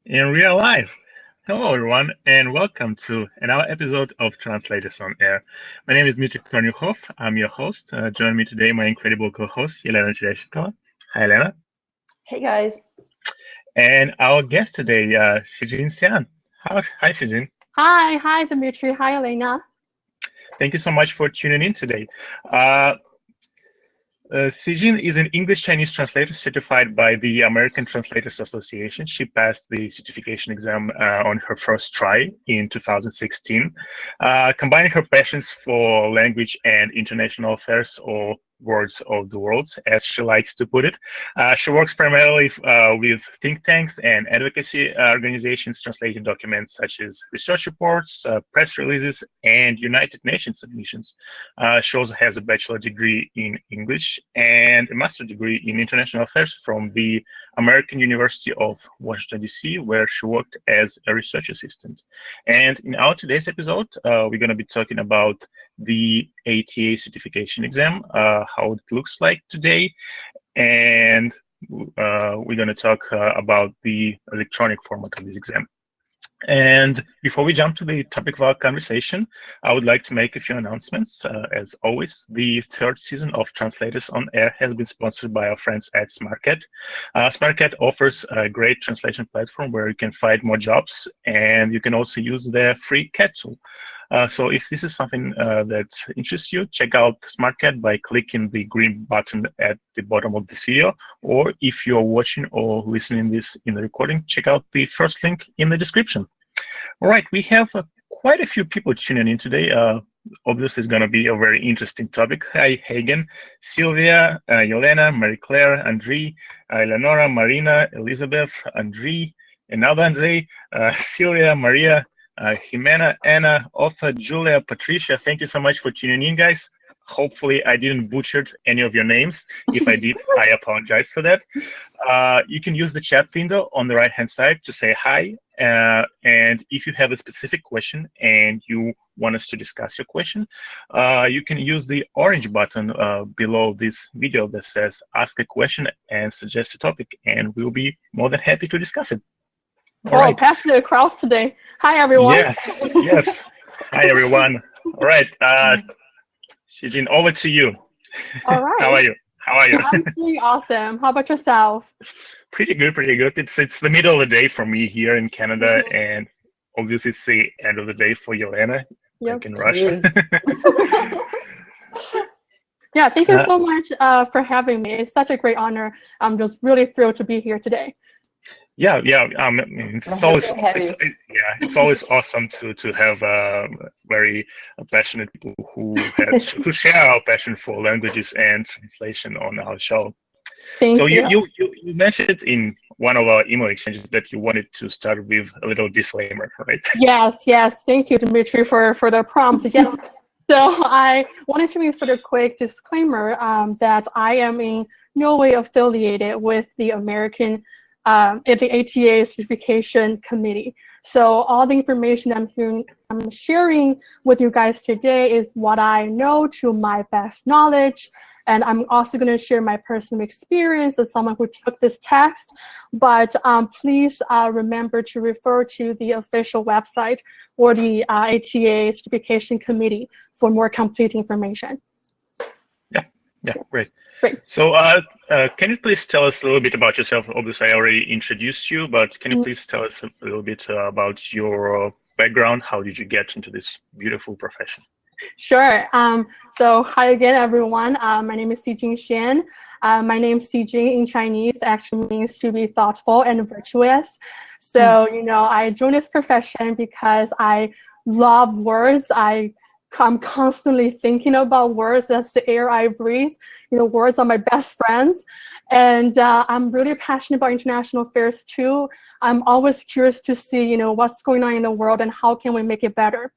in real life. Hello, everyone, and welcome to another episode of Translators on Air. My name is Dmitry Kornyukhov. I'm your host. Join me today, my incredible co-host, Elena Tereshkova. Hi, Elena. Hey, guys. And our guest today, Sijin Xian. Hi, Sijin. Hi, Dmitry. Hi, Elena. Thank you so much for tuning in today. Sijin is an English-Chinese translator certified by the American Translators Association. She passed the certification exam on her first try in 2016, combining her passions for language and international affairs, or words of the world, as she likes to put it. She works primarily with think tanks and advocacy organizations, translating documents such as research reports, press releases, and United Nations submissions. She also has a bachelor degree in English and a master degree in international affairs from the American University of Washington D.C, where she worked as a research assistant. And in our today's episode, we're going to be talking about the ATA certification exam, how it looks like today, and we're going to talk about the electronic format of this exam. And before we jump to the topic of our conversation, I would like to make a few announcements. As always, the third season of Translators on Air has been sponsored by our friends at SmartCat. SmartCat offers a great translation platform where you can find more jobs, and you can also use their free CAT tool. So if this is something that interests you, check out SmartCat by clicking the green button at the bottom of this video, or if you're watching or listening this in the recording, check out the first link in the description. All right, we have quite a few people tuning in today. Obviously, it's going to be a very interesting topic. Hi, Hagen, Sylvia, Yelena, Marie-Claire, Andrei, Eleonora, Marina, Elizabeth, Andrei, another Andrei, Sylvia, Maria, Jimena, Anna, Otha, Julia, Patricia, thank you so much for tuning in, guys. Hopefully, I didn't butcher any of your names. If I did, I apologize for that. You can use the chat window on the right-hand side to say hi. And if you have a specific question and you want us to discuss your question, you can use the orange button below this video that says Ask a Question and Suggest a Topic, and we'll be more than happy to discuss it. All right. Passionate crowds today. Hi, everyone. Yes. Hi, everyone. All right. Sijin, over to you. All right. How are you? I'm doing awesome. How about yourself? Pretty good. It's the middle of the day for me here in Canada, and obviously it's the end of the day for Yelena, like in Russia. Yeah, thank you so much for having me. It's such a great honor. I'm just really thrilled to be here today. Yeah. It's always awesome to have very passionate people who share our passion for languages and translation on our show. Thank you. You mentioned in one of our email exchanges that you wanted to start with a little disclaimer, right? Yes. Thank you, Dmitry, for the prompt. Yes. So I wanted to make sort of quick disclaimer that I am in no way affiliated with the American at the ATA certification committee. So all the information I'm sharing with you guys today is what I know to my best knowledge. And I'm also going to share my personal experience as someone who took this test. But please remember to refer to the official website or the ATA certification committee for more complete information. Yeah, great. So can you please tell us a little bit about yourself? Obviously, I already introduced you, but can you please tell us a little bit about your background? How did you get into this beautiful profession? Sure. So hi again, everyone. My name is Sijin Xian. My name Sijin in Chinese actually means to be thoughtful and virtuous. So, I joined this profession because I love words. I'm constantly thinking about words. That's the air I breathe. Words are my best friends. And I'm really passionate about international affairs too. I'm always curious to see, what's going on in the world and how can we make it better.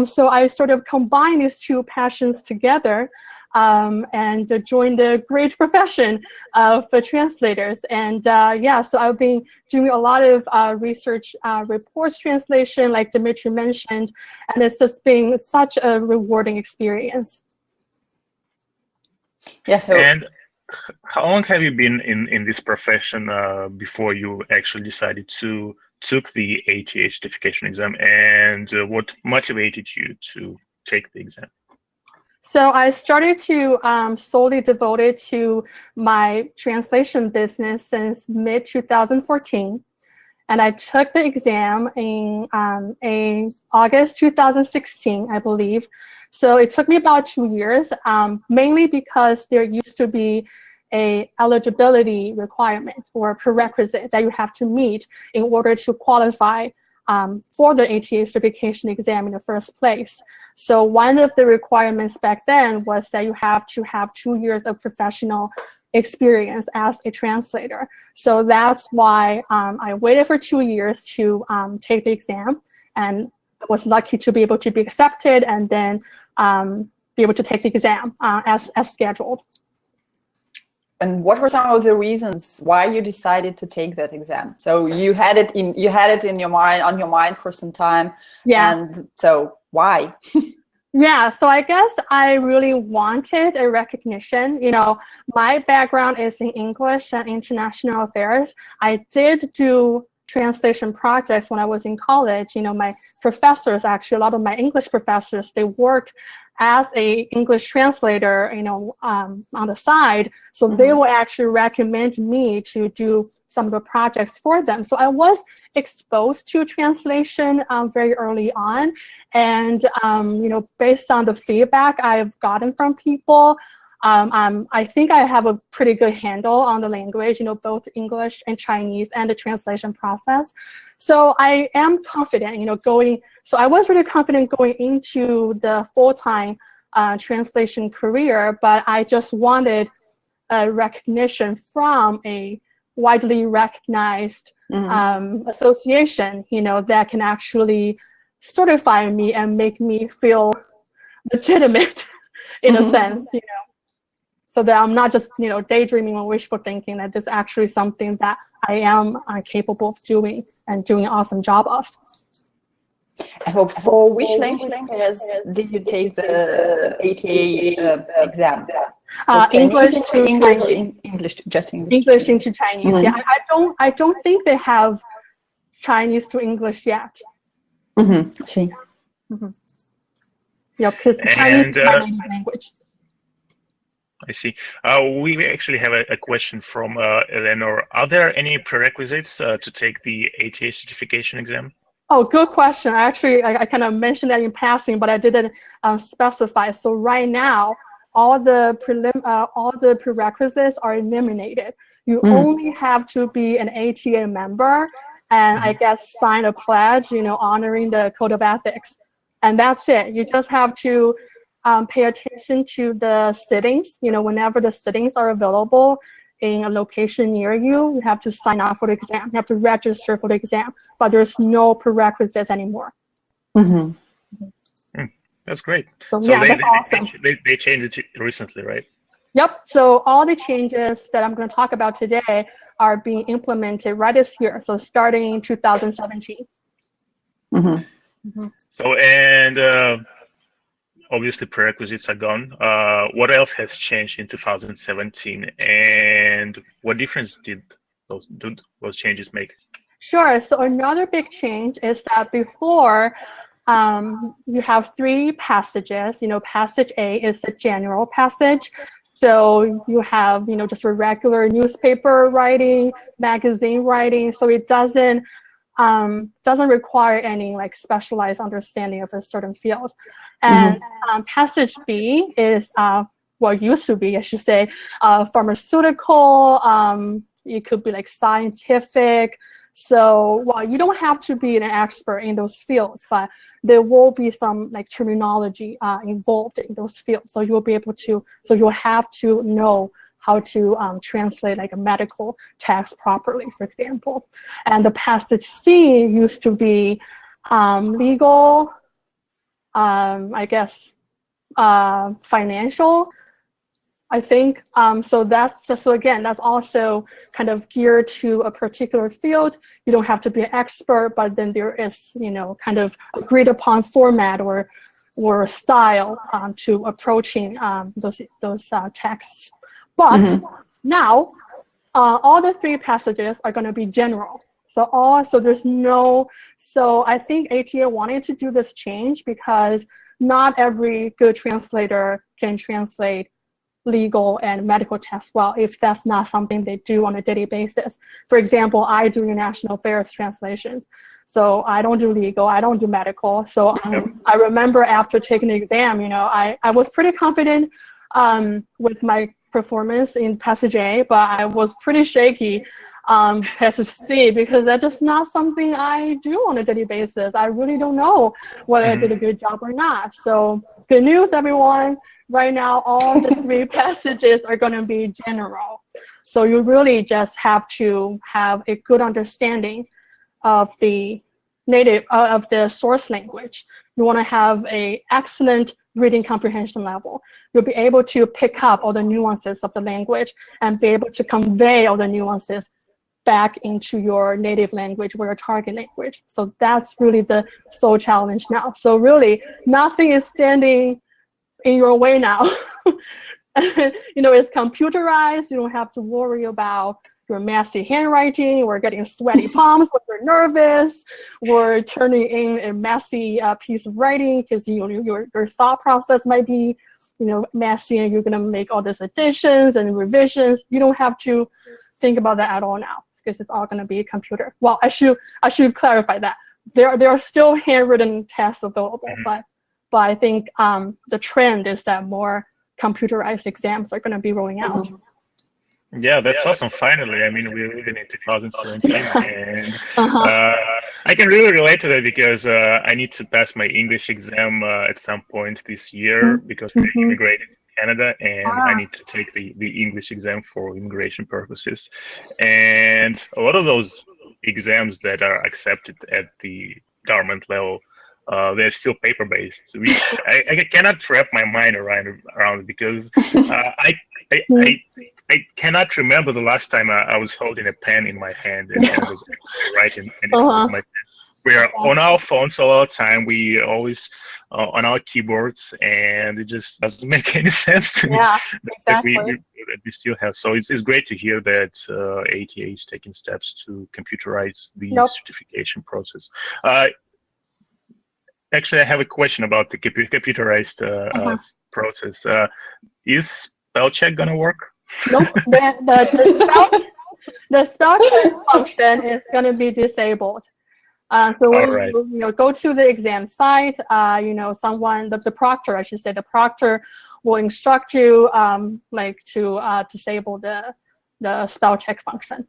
So I sort of combine these two passions together and joined the great profession of translators. And so I've been doing a lot of research reports translation, like Dmitry mentioned, and it's just been such a rewarding experience. Yeah. So, and how long have you been in this profession before you actually decided to took the ATA certification exam, and what motivated you to take the exam? So I started to solely devote it to my translation business since mid-2014. And I took the exam in August 2016, I believe. So it took me about 2 years, mainly because there used to be a eligibility requirement or prerequisite that you have to meet in order to qualify for the ATA certification exam in the first place. So one of the requirements back then was that you have to have 2 years of professional experience as a translator. So that's why I waited for 2 years to take the exam, and was lucky to be able to be accepted and then be able to take the exam as scheduled. And what were some of the reasons why you decided to take that exam? So you had it in your mind, on your mind for some time. Yeah. And so why? Yeah, so I guess I really wanted a recognition. You know, my background is in English and international affairs. I did do translation projects when I was in college. You know, my professors, actually, a lot of my English professors, they worked as a English translator, you know, on the side. So they will actually recommend me to do some of the projects for them. So I was exposed to translation very early on. And, you know, based on the feedback I've gotten from people, I think I have a pretty good handle on the language, you know, both English and Chinese and the translation process. So I am confident, you know, so I was really confident going into the full-time translation career, but I just wanted a recognition from a widely recognized association, you know, that can actually certify me and make me feel legitimate in a sense, you know, so that I'm not just, you know, daydreaming or wishful thinking, that this is actually something that I am capable of doing and doing an awesome job of. And for which language did you take the ATA exam? English into English, just English. English into Chinese. Yeah, I don't think they have Chinese to English yet. See. Yeah, because Chinese is my native language. I see. We actually have a question from Eleanor. Are there any prerequisites to take the ATA certification exam? Oh, good question. Actually, I kind of mentioned that in passing, but I didn't specify. So right now, all the prerequisites are eliminated. You only have to be an ATA member and I guess sign a pledge, you know, honoring the code of ethics. And that's it. You just have to pay attention to the sittings. You know, whenever the sittings are available in a location near you, you have to sign up for the exam. You have to register for the exam, but there's no prerequisites anymore. That's great. So yeah, that's awesome. They changed it recently, right? Yep. So all the changes that I'm going to talk about today are being implemented right this year. So starting in 2017. So, and obviously prerequisites are gone. What else has changed in 2017, and what difference did those changes make? Sure. So another big change is that before, you have 3 passages. You know, passage A is the general passage. So you have, you know, just a regular newspaper writing, magazine writing. So it doesn't require any like specialized understanding of a certain field. And passage B is what used to be, I should say, pharmaceutical. It could be like scientific. So, well, you don't have to be an expert in those fields, but there will be some like terminology involved in those fields. So you'll be able to, so you'll have to know how to translate like a medical text properly, for example. And the passage C used to be legal, I guess, financial, I think. So again, that's also kind of geared to a particular field. You don't have to be an expert, but then there is, you know, kind of agreed upon format or style to approaching those texts. But now, all the 3 passages are going to be general. So there's no, so I think ATA wanted to do this change because not every good translator can translate legal and medical texts well if that's not something they do on a daily basis. For example, I do international affairs translation. So I don't do legal, I don't do medical. So I remember after taking the exam, you know, I was pretty confident with my performance in Passage A, but I was pretty shaky Passage C because that's just not something I do on a daily basis. I really don't know whether I did a good job or not. So good news, everyone. Right now, all the 3 passages are going to be general. So you really just have to have a good understanding of the native, of the source language. You want to have an excellent reading comprehension level. You'll be able to pick up all the nuances of the language and be able to convey all the nuances back into your native language or your target language. So that's really the sole challenge now. So really, nothing is standing in your way now. You know, it's computerized. You don't have to worry about your messy handwriting or getting sweaty palms when you're nervous or turning in a messy piece of writing because your thought process might be, you know, messy and you're going to make all these additions and revisions. You don't have to think about that at all now because it's all going to be computer. Well, I should clarify that. There are still handwritten tests available, but I think the trend is that more computerized exams are going to be rolling out. Yeah, that's awesome. Finally, I mean, we're living in 2017, and I can really relate to that because I need to pass my English exam at some point this year because we immigrated to Canada, and I need to take the English exam for immigration purposes. And a lot of those exams that are accepted at the government level, they're still paper-based, which I cannot wrap my mind around because I cannot remember the last time I was holding a pen in my hand and I was actually writing anything with my pen. We are on our phones all the time. We always on our keyboards, and it just doesn't make any sense to me that we still have. So it's great to hear that ATA is taking steps to computerize the certification process. Actually, I have a question about the computerized process. Is spell check gonna work? Nope. The spell check function is gonna be disabled. So when you go to the exam site, you know, the proctor, I should say, the proctor will instruct you like to disable the spell check function.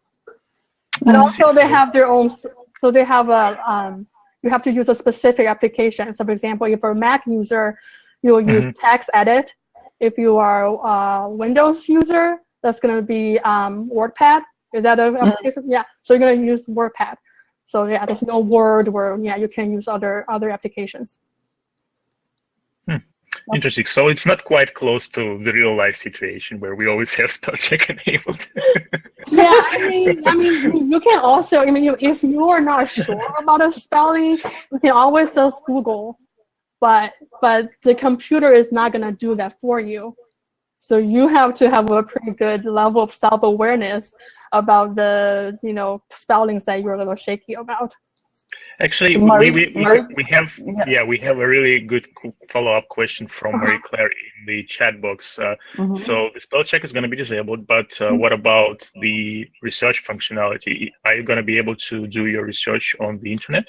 And also they have their own. So they have a you have to use a specific application. So for example, if you're a Mac user, you'll use text edit. If you are a Windows user, that's going to be WordPad. Is that an application? Yeah. So you're going to use WordPad. So yeah, there's no Word where you can use other applications. Interesting. So it's not quite close to the real life situation where we always have spell check enabled. Yeah, I mean, you can also, if you are not sure about a spelling, you can always just Google, but the computer is not going to do that for you. So you have to have a pretty good level of self-awareness about the spellings that you're a little shaky about. Actually, so we have a really good follow-up question from Marie Claire in the chat box. So the spell check is going to be disabled, but what about the research functionality? Are you going to be able to do your research on the internet?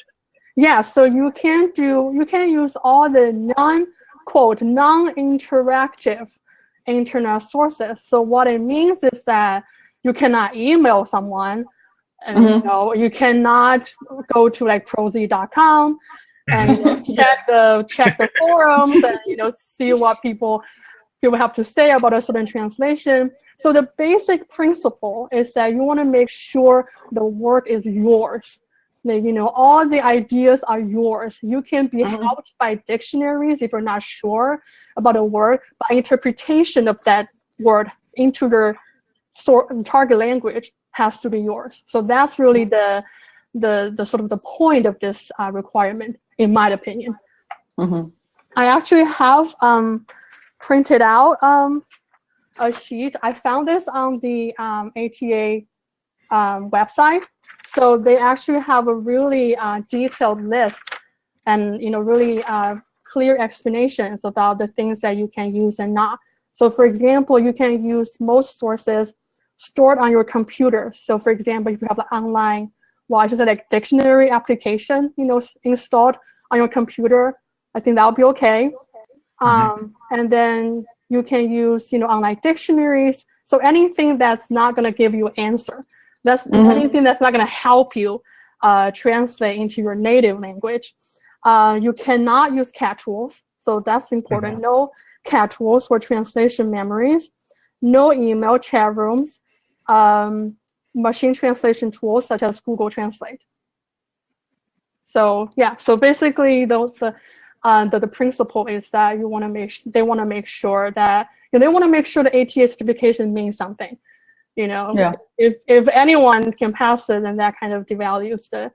Yeah, so you can use all the non-interactive internet sources. So what it means is that you cannot email someone. And you cannot go to like prosy.com and check the forums and see what people have to say about a certain translation. So the basic principle is that you want to make sure the work is yours. Like, all the ideas are yours. You can be helped by dictionaries if you're not sure about a word, by interpretation of that word into your target language has to be yours. So that's really the sort of the point of this requirement, in my opinion. I actually have printed out a sheet. I found this on the ATA website. So they actually have a really detailed list and really clear explanations about the things that you can use and not. So for example, you can use most sources stored on your computer. So for example, if you have an online, well, I should say like dictionary application, installed on your computer, I think that would be okay. And then you can use, online dictionaries. So anything that's not going to give you an answer, that's anything that's not going to help you translate into your native language. You cannot use catch-alls, so that's important. No catch-alls for translation memories. No email chat rooms. Machine translation tools such as Google Translate. So yeah, so basically the principle is that they want to make sure that they want to make sure the ATA certification means something. If anyone can pass it, then that kind of devalues the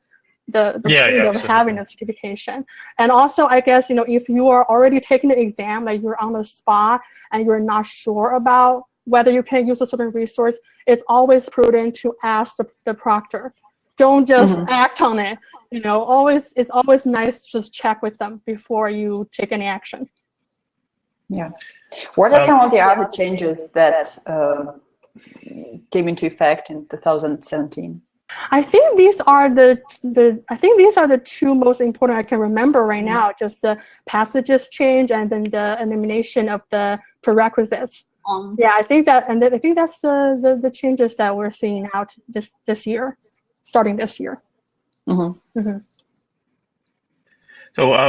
point of having a certification. And also, I guess if you are already taking the exam, like you're on the spot and you're not sure about whether you can use a certain resource, it's always prudent to ask the proctor. Don't just act on it. It's always nice to just check with them before you take any action. Yeah. What are some of the other changes that came into effect in 2017? I think these are the two most important I can remember right now. Just the passages change and then the elimination of the prerequisites. Yeah, I think that's the changes that we're seeing out this year, starting this year. So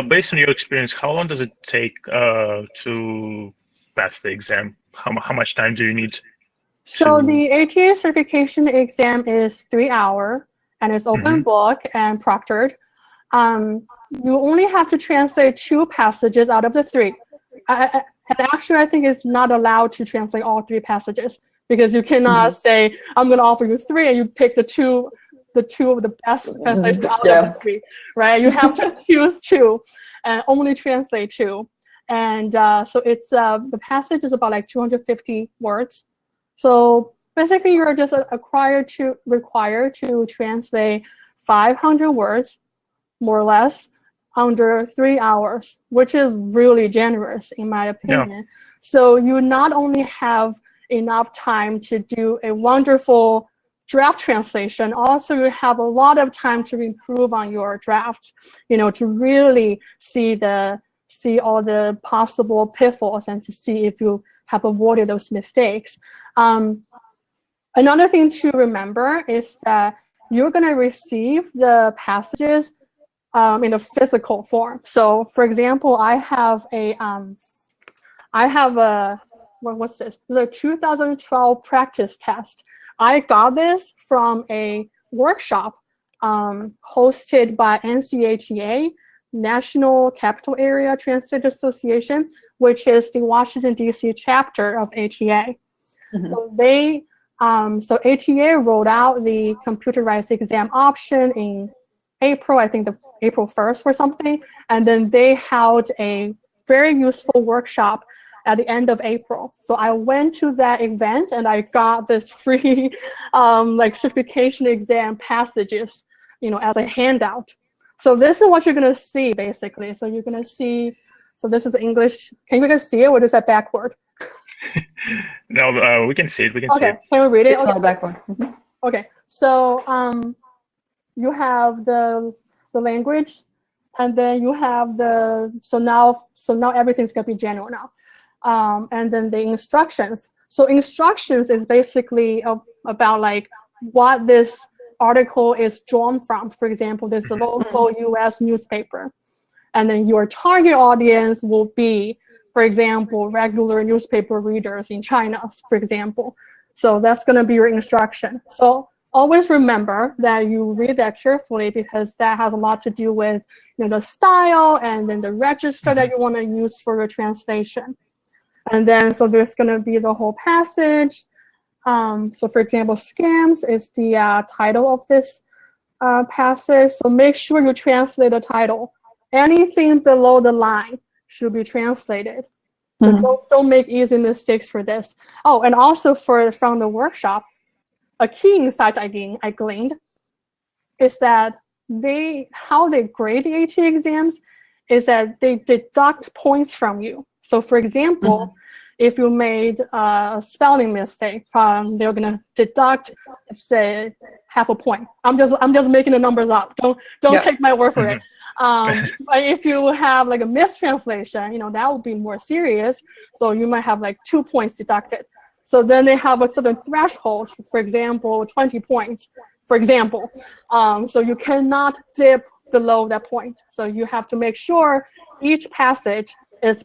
based on your experience, how long does it take to pass the exam? How much time do you need? So the ATA certification exam is 3 hours, and it's open book and proctored. You only have to translate 2 passages out of the 3. And actually, I think it's not allowed to translate all 3 passages, because you cannot say, I'm going to offer you 3, and you pick the two of the best translations out of the 3, right? You have to choose 2 and only translate 2. And so it's the passage is about like 250 words. So basically, you're just required to translate 500 words, more or less, under 3 hours, which is really generous in my opinion. Yeah. So you not only have enough time to do a wonderful draft translation, also you have a lot of time to improve on your draft, to really see all the possible pitfalls and to see if you have avoided those mistakes. Another thing to remember is that you're going to receive the passages in a physical form. So, for example, I have a what's this? This is a 2012 practice test. I got this from a workshop hosted by NCATA, National Capital Area Translators Association, which is the Washington D.C. chapter of ATA. So ATA rolled out the computerized exam option in April, I think April 1st or something, and then they held a very useful workshop at the end of April. So I went to that event and I got this free certification exam passages, as a handout. So this is what you're going to see, basically. So you're going to see, so this is English. Can you guys see it, or is that backward? No, we can see it. We can see it. Can we read it? It's not backward. Okay. So you have the language, and then you have so now everything's going to be general now. And then the instructions. So instructions is basically about like what this article is drawn from. For example, there's a local US newspaper. And then your target audience will be, for example, regular newspaper readers in China, for example. So that's going to be your instruction. So always remember that you read that carefully, because that has a lot to do with the style and then the register that you want to use for your translation. And then, so there's going to be the whole passage. So for example, scams is the title of this passage. So make sure you translate the title. Anything below the line should be translated. So don't make easy mistakes for this. Oh, and also from the workshop, a key insight I gleaned is that how they grade the ATA exams is that they deduct points from you. So for example, if you made a spelling mistake, they're gonna deduct, let's say, half a point. I'm just making the numbers up. Don't take my word for it. But if you have like a mistranslation, that would be more serious. So you might have like 2 points deducted. So then they have a certain threshold, for example, 20 points, for example. So you cannot dip below that point. So you have to make sure each passage is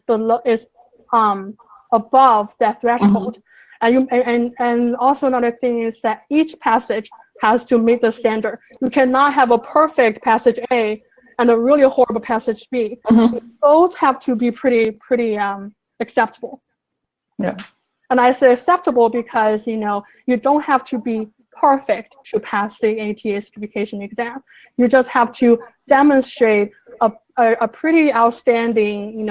above that threshold. And also another thing is that each passage has to meet the standard. You cannot have a perfect passage A and a really horrible passage B. Both have to be pretty acceptable. Yeah. And I say acceptable because you don't have to be perfect to pass the ATA certification exam. You just have to demonstrate a pretty outstanding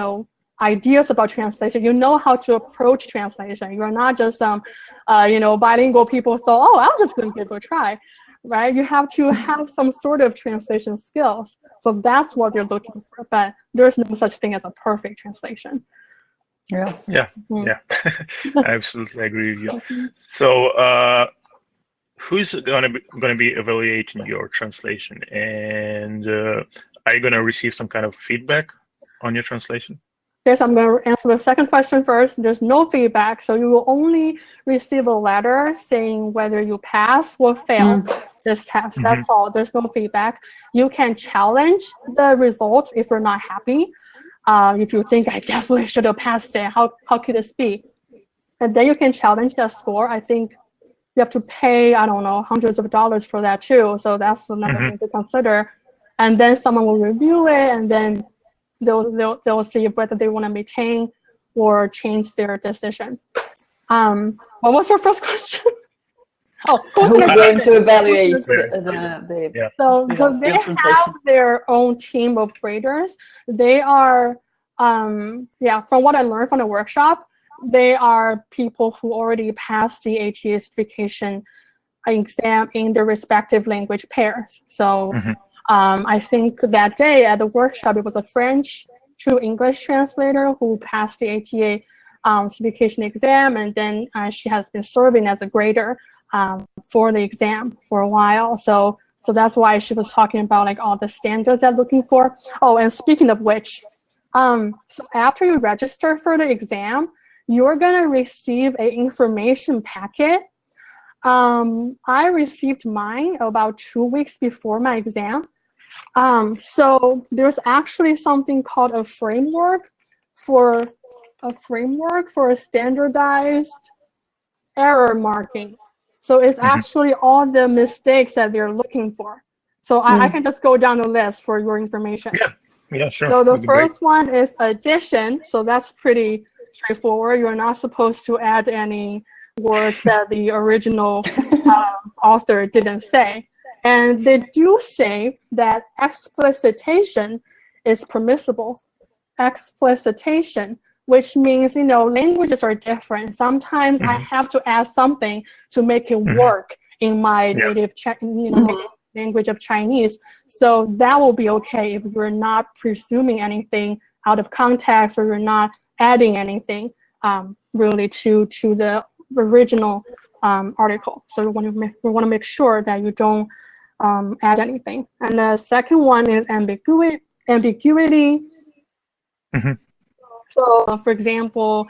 ideas about translation. You know how to approach translation. You're not just bilingual people thought, oh, I'm just going to give it a try, right? You have to have some sort of translation skills. So that's what you're looking for. But there's no such thing as a perfect translation. Yeah. I absolutely agree with you. So who's going to be evaluating your translation, and are you going to receive some kind of feedback on your translation? Yes, I'm going to answer the second question first. There's no feedback, so you will only receive a letter saying whether you pass or fail this test. That's all. There's no feedback. You can challenge the results if you're not happy. If you think I definitely should have passed it, how could this be? And then you can challenge that score. I think you have to pay, I don't know, hundreds of dollars for that too. So that's another thing to consider. And then someone will review it, and then they'll see whether they want to maintain or change their decision. What was your first question? Who's going to evaluate So they have their own team of graders. They are, from what I learned from the workshop, they are people who already passed the ATA certification exam in their respective language pairs. So I think that day at the workshop, it was a French to English translator who passed the ATA certification exam, and then she has been serving as a grader for the exam for a while. So that's why she was talking about like all the standards they're looking for. Oh, and speaking of which, so after you register for the exam, you're gonna receive an information packet. I received mine about 2 weeks before my exam. So there's actually something called a framework for a standardized error marking. So it's actually all the mistakes that they're looking for. So I can just go down the list for your information. Yeah, sure. So the first one is addition. So that's pretty straightforward. You're not supposed to add any words that the original author didn't say. And they do say that explicitation is permissible. Explicitation, which means, languages are different. Sometimes I have to add something to make it work in my native language of Chinese. So that will be okay if you're not presuming anything out of context, or you're not adding anything really to the original article. So we want to make sure that you don't add anything. And the second one is ambiguity. So, for example,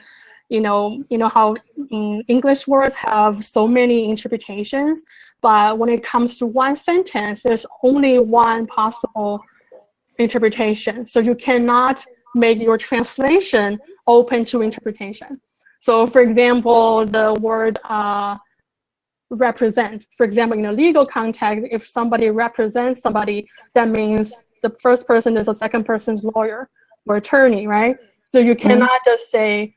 how English words have so many interpretations, but when it comes to one sentence, there's only one possible interpretation. So you cannot make your translation open to interpretation. So, for example, the word represent. For example, in a legal context, if somebody represents somebody, that means the first person is the second person's lawyer or attorney, right? So you cannot just say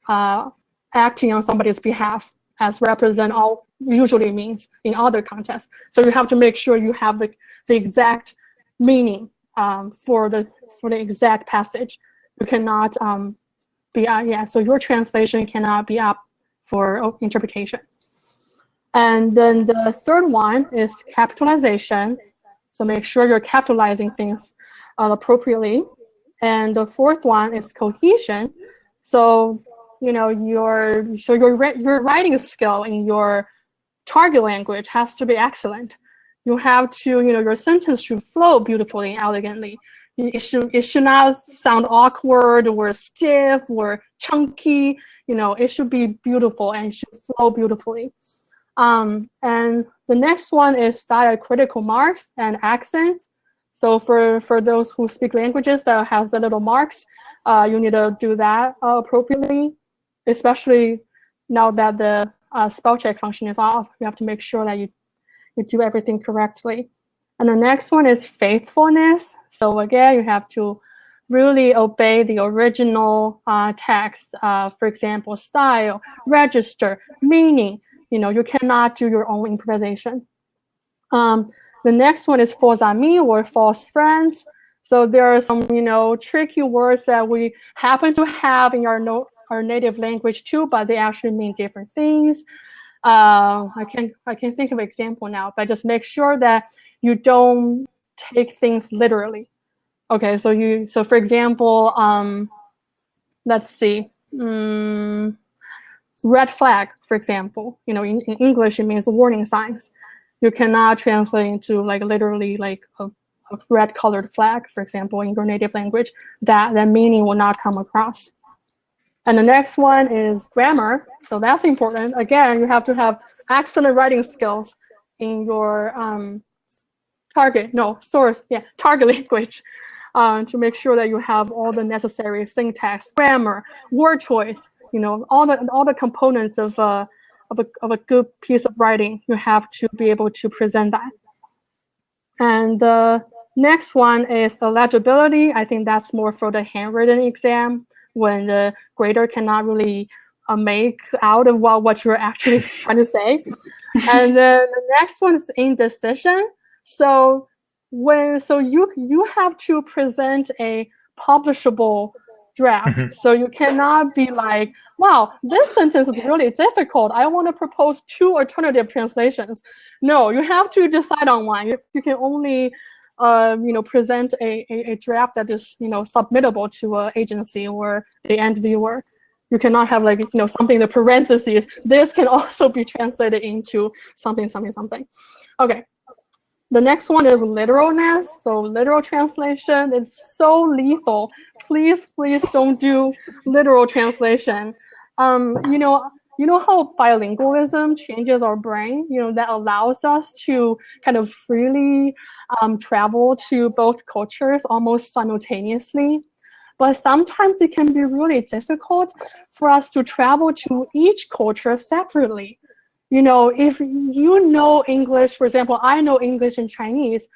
acting on somebody's behalf, as represent all usually means in other contexts. So you have to make sure you have the exact meaning for the exact passage. You cannot so your translation cannot be up for interpretation. And then the third one is capitalization. So make sure you're capitalizing things appropriately. And the fourth one is cohesion. So, you know, your writing skill in your target language has to be excellent. You have to, you know, your sentence should flow beautifully and elegantly. It should not sound awkward or stiff or chunky. You know, it should be beautiful and it should flow beautifully. And the next one is diacritical marks and accents. So for those who speak languages that has the little marks, you need to do that appropriately, especially now that the spell check function is off. You have to make sure that you do everything correctly. And the next one is faithfulness. So again, you have to really obey the original text. For example, style, register, meaning. You know, you cannot do your own improvisation. The next one is faux amis or false friends. So there are some, you know, tricky words that we happen to have in our native language too, but they actually mean different things. I can't think of an example now, but just make sure that you don't take things literally. Okay, so for example, let's see, red flag, for example. You know, in English it means warning signs. You cannot translate into like literally like a red colored flag, for example, in your native language. That meaning will not come across. And the next one is grammar. So that's important. Again, you have to have excellent writing skills in your target language to make sure that you have all the necessary syntax, grammar, word choice, you know, all the components of a good piece of writing. You have to be able to present that. And the next one is legibility. I think that's more for the handwritten exam, when the grader cannot really make out of what you're actually trying to say. And then the next one is indecision. So you have to present a publishable draft. So you cannot be like, wow, this sentence is really difficult. I want to propose 2 alternative translations. No, you have to decide on one. You can only present a draft that is, submittable to an agency or the end viewer. You cannot have something in the parentheses. This can also be translated into something, something, something. Okay. The next one is literalness. So literal translation is so lethal. Please don't do literal translation. You know how bilingualism changes our brain? That allows us to kind of freely travel to both cultures almost simultaneously. But sometimes it can be really difficult for us to travel to each culture separately. If you know English, for example, I know English and Chinese,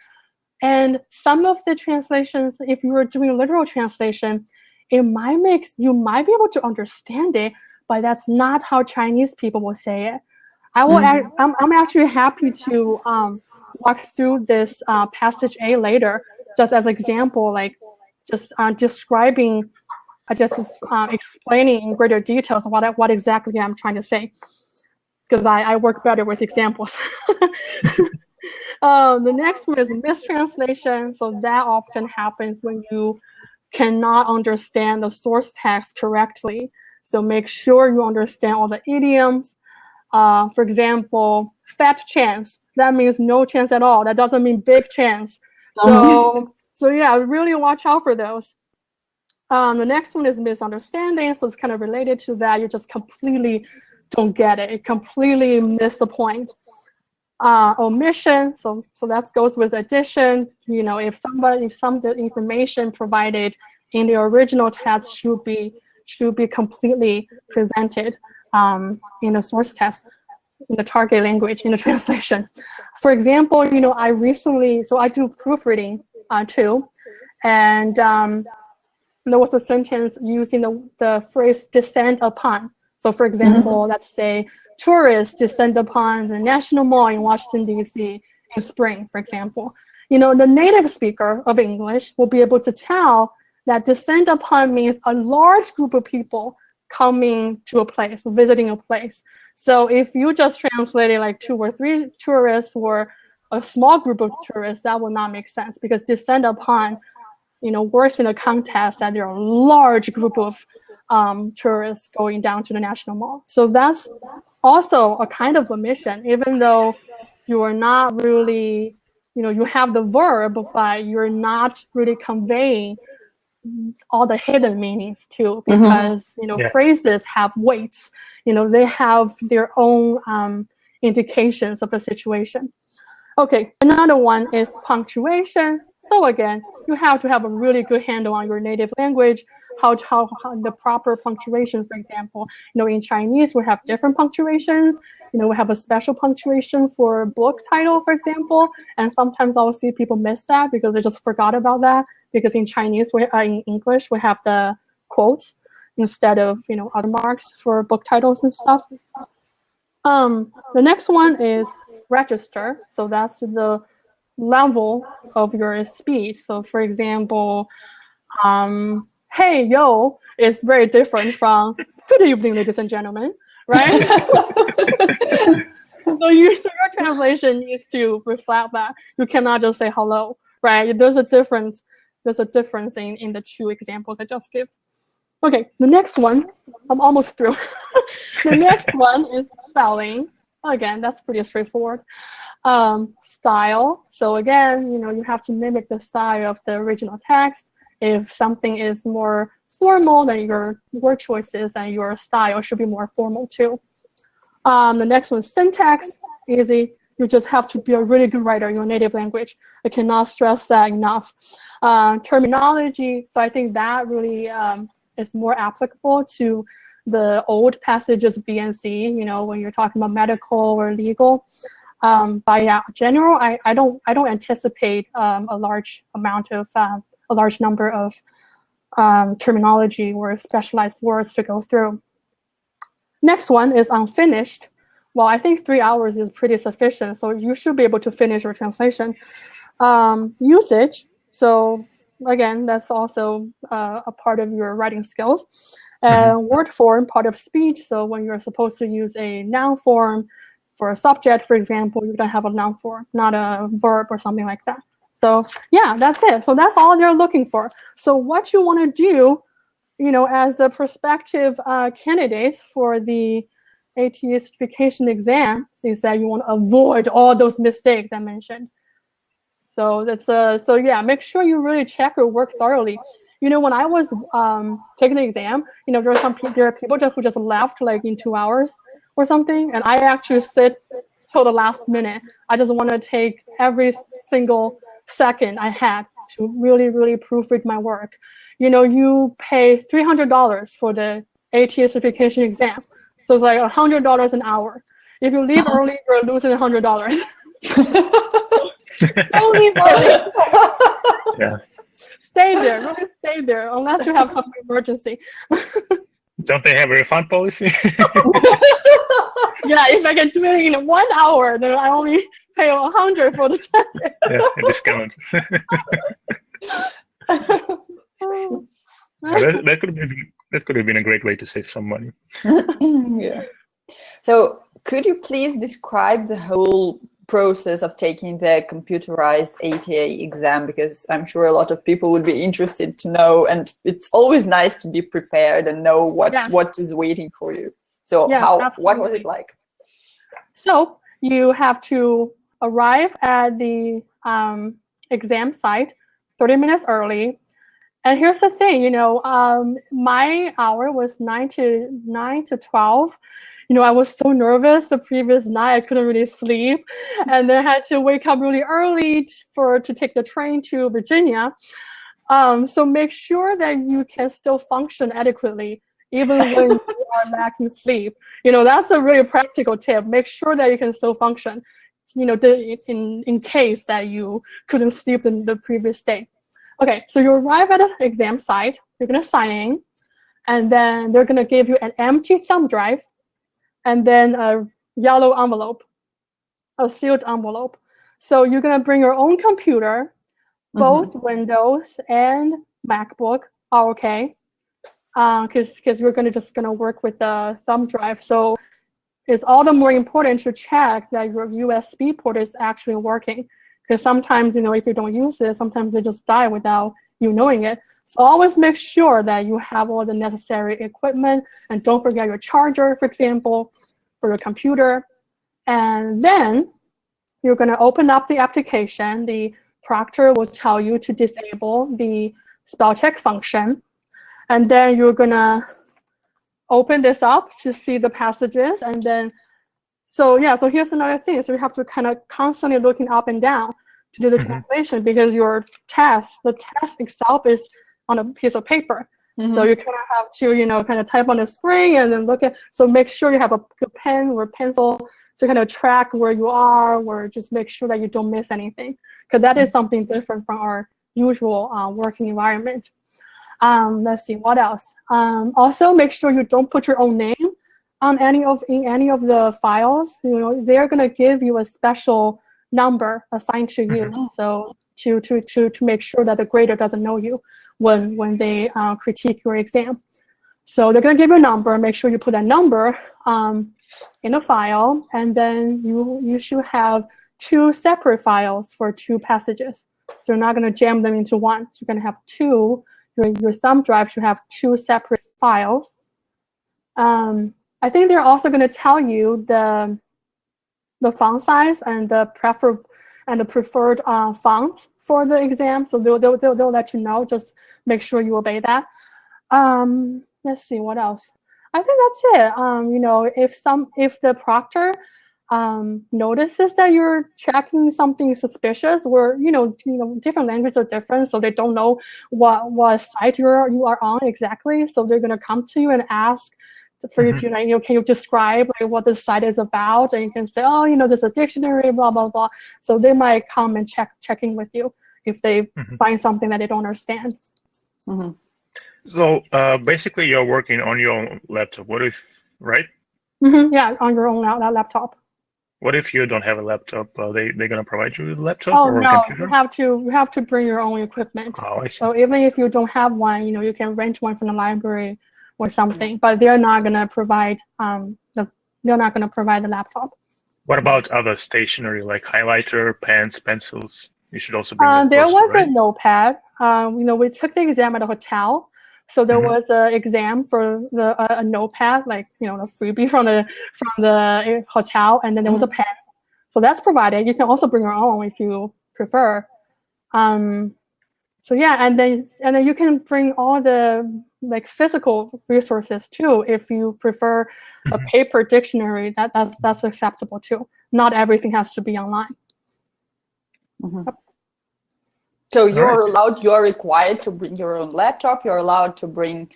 and some of the translations, if you were doing literal translation, you might be able to understand it, but that's not how Chinese people will say it. I'm actually happy to walk through this passage A later, just as example, explaining in greater details what exactly I'm trying to say, because I work better with examples. The next one is mistranslation. So that often happens when you cannot understand the source text correctly. So make sure you understand all the idioms. For example, fat chance. That means no chance at all. That doesn't mean big chance. So yeah, really watch out for those. The next one is misunderstanding. So it's kind of related to that. You just completely don't get it. You completely miss the point. Omission. So that goes with addition. If some of the information provided in the original text should be completely presented in the source text, in the target language, in the translation. For example, I do proofreading too, and there was a sentence using the phrase descend upon. So for example, let's say tourists descend upon the National Mall in Washington D.C. in spring, for example. The native speaker of English will be able to tell that descend upon means a large group of people coming to a place, visiting a place. So if you just translated like 2 or 3 tourists or a small group of tourists, that will not make sense, because descend upon, works in a context that there are a large group of tourists going down to the National Mall. So that's also a kind of omission, even though you are not really, you have the verb, but you're not really conveying all the hidden meanings too, because phrases have weights. They have their own indications of the situation. Okay, another one is punctuation. So again, you have to have a really good handle on your native language, how the proper punctuation. For example, in Chinese we have different punctuations. We have a special punctuation for book title, for example, and sometimes I'll see people miss that because they just forgot about that, because in Chinese, in English, we have the quotes instead of other marks for book titles and stuff. The next one is register. So that's the level of your speech. So for example, hey, yo is very different from good evening, ladies and gentlemen, right? So your translation needs to reflect that. You cannot just say hello, right? There's a difference in the two examples I just gave. Okay, the next one, I'm almost through. The next one is spelling. Again, that's pretty straightforward. Style. So again, you have to mimic the style of the original text. If something is more formal, then your word choices and your style should be more formal too. The next one is syntax. Easy. You just have to be a really good writer in your native language. I cannot stress that enough. Terminology. So I think that really is more applicable to the old passages of B&C, when you're talking about medical or legal. But yeah, general, I don't anticipate a large number of terminology or specialized words to go through. Next one is unfinished. Well, I think 3 hours is pretty sufficient, so you should be able to finish your translation. Usage. So again, that's also a part of your writing skills. Word form, part of speech. So when you're supposed to use a noun form for a subject, for example, you're going to have a noun form, not a verb or something like that. So yeah, that's it. So that's all they're looking for. So what you want to do, as a prospective candidates for the AT certification exam, is that you want to avoid all those mistakes I mentioned. So that's so yeah, make sure you really check your work thoroughly. When I was taking the exam, there are people who just left like in 2 hours or something, and I actually sit till the last minute. I just want to take every single second I had to really, really proofread my work. You pay $300 for the AT certification exam, so it's like $100 an hour. If you leave early, you're losing $100. Don't leave early. Yeah. Stay there, really stay there, unless you have some emergency. Don't they have a refund policy? Yeah, if I can do it in 1 hour, then I only pay $100 for the time. Yeah, a discount. That could have been a great way to save some money. Yeah. So could you please describe the whole process of taking the computerized ATA exam, because I'm sure a lot of people would be interested to know, and it's always nice to be prepared and know what is waiting for you. So what was it like? So you have to arrive at the exam site 30 minutes early. And here's the thing, my hour was 9 to 12. I was so nervous the previous night, I couldn't really sleep. And then I had to wake up really early to take the train to Virginia. So make sure that you can still function adequately, even when you are lacking sleep. That's a really practical tip. Make sure that you can still function, in case that you couldn't sleep in the previous day. Okay, so you arrive at the exam site, you're going to sign in, and then they're going to give you an empty thumb drive, and then a yellow envelope, a sealed envelope. So you're going to bring your own computer. Both Windows and MacBook are okay, because you're just going to work with the thumb drive. So it's all the more important to check that your USB port is actually working. Because sometimes, if you don't use it, sometimes they just die without you knowing it. So always make sure that you have all the necessary equipment, and don't forget your charger, for example, for your computer. And then you're going to open up the application. The proctor will tell you to disable the spell check function. And then you're going to open this up to see the passages. And then, so here's another thing. So you have to kind of constantly looking up and down to do the translation, because the test itself is on a piece of paper. So you kind of have to, kind of type on the screen and then look at, so make sure you have a pen or pencil to kind of track where you are, or just make sure that you don't miss anything. Because that is something different from our usual working environment. Let's see, what else? Also, make sure you don't put your own name on any of the files. They're going to give you a special number assigned to you. So to make sure that the grader doesn't know you when they critique your exam. So they're going to give you a number. Make sure you put that number in a file, and then you should have 2 separate files for 2 passages. So you're not going to jam them into one. So you're going to have 2. Your thumb drive should have 2 separate files. I think they're also going to tell you the font size and the preferred font for the exam. So they'll let you know. Just make sure you obey that. Let's see, what else? I think that's it. If the proctor notices that you're checking something suspicious, where different languages are different, so they don't know what site you are on exactly. So they're gonna come to you and ask for you to, can you describe what this site is about? And you can say, there's a dictionary, blah blah blah. So they might come and checking with you if they find something that they don't understand. So basically, you're working on your own laptop. What if, right? Yeah, on your own laptop. What if you don't have a laptop? They're gonna provide you with a laptop or a computer? You have to bring your own equipment. Oh, I see. So even if you don't have one, you can rent one from the library or something. But they're not gonna provide the laptop. What about other stationery like highlighter, pens, pencils? You should also bring. There was a notepad. We took the exam at a hotel. So there was an exam for a notepad, like a freebie from the hotel, and then there was a pen. So that's provided. You can also bring your own if you prefer. So yeah, and then you can bring all the physical resources too if you prefer a paper dictionary. That's acceptable too. Not everything has to be online. So you're required to bring your own laptop. You're allowed to bring